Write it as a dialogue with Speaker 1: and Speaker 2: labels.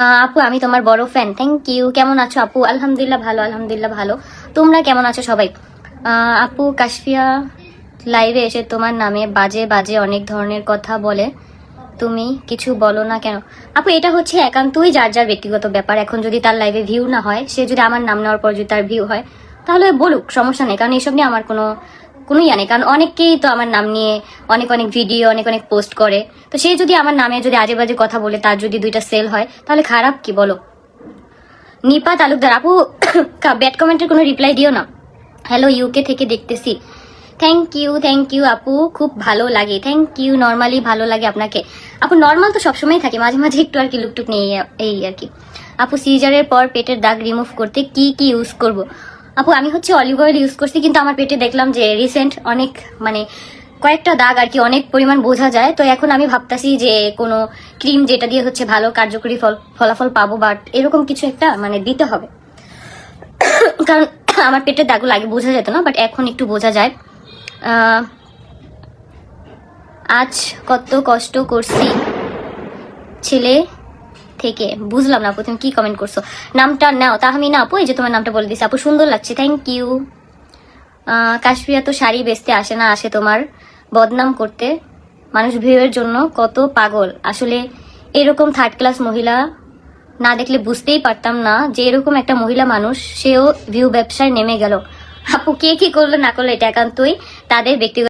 Speaker 1: আপু আমি তোমার বড় ফ্যান, থ্যাংক ইউ। কেমন আছো আপু? আলহামদুলিল্লাহ ভালো, আলহামদুলিল্লাহ ভালো। তোমরা কেমন আছো সবাই? আপু কাশফিয়া লাইভে এসে তোমার নামে বাজে বাজে অনেক ধরনের কথা বলে, তুমি কিছু বলো না কেন? আপু এটা হচ্ছে একান্তই যার যার ব্যক্তিগত ব্যাপার। এখন যদি তার লাইভে ভিউ না হয়, সে যদি আমার নাম নেওয়ার পর যদি তার ভিউ হয়, তাহলে বলুক, সমস্যা নেই। কারণ এইসব নিয়ে আমার কোনো ইয়া নেই। কারণ অনেকেই তো আমার নাম নিয়ে অনেক অনেক ভিডিও অনেক অনেক পোস্ট করে। তো সে যদি আমার নামে যদি আজে বাজে কথা বলে, তার যদি দুইটা সেল হয়, তাহলে খারাপ কি বলো? নিপা তালুকদার আপু ব্যাড কমেন্টের কোনো রিপ্লাই দিও না। হ্যালো, ইউকে থেকে দেখতেছি। থ্যাংক ইউ আপু, খুব ভালো লাগে। Thank you. নর্মালি ভালো লাগে আপনাকে? আপু নর্মাল তো সবসময় থাকে, মাঝে মাঝে একটু আর কি লুকটুক নিয়ে এই আর কি। আপু সিজারের পর পেটের দাগ রিমুভ করতে কি কি ইউজ করব? আপু আমি হচ্ছে অলিভ অয়েল ইউজ করছি, কিন্তু আমার পেটে দেখলাম যে রিসেন্ট অনেক মানে কয়েকটা দাগ আর কি অনেক পরিমাণ বোঝা যায়। তো এখন আমি ভাবতাছি যে কোনো ক্রিম যেটা দিয়ে হচ্ছে ভালো কার্যকরী ফলাফল পাবো, বাট এরকম কিছু একটা মানে দিতে হবে। কারণ আমার পেটের দাগগুলো আগে বোঝা যেত না, বাট এখন একটু বোঝা যায়। আজ কত কষ্ট করছি ছেলে থেকে। বুঝলাম না আপু তুমি কি কমেন্ট করছো। নামটা নাও তাহমিনা আপু, এই যে তোমার নামটা বলে দিছি আপু, সুন্দর লাগছে, থ্যাংক ইউ। কাশ্মীরা তো শাড়ি বেচতে আসে না, আসে তোমার বদনাম করতে। মানুষ ভিউয়ের জন্য কত পাগল। আসলে এরকম থার্ড ক্লাস মহিলা না দেখলে বুঝতেই পারতাম না যে এরকম একটা মহিলা মানুষ, সেও ভিউ ব্যবসায় নেমে গেল। আপু কে কি করলো না করলো এটা একান্তই তাদের ব্যক্তিগত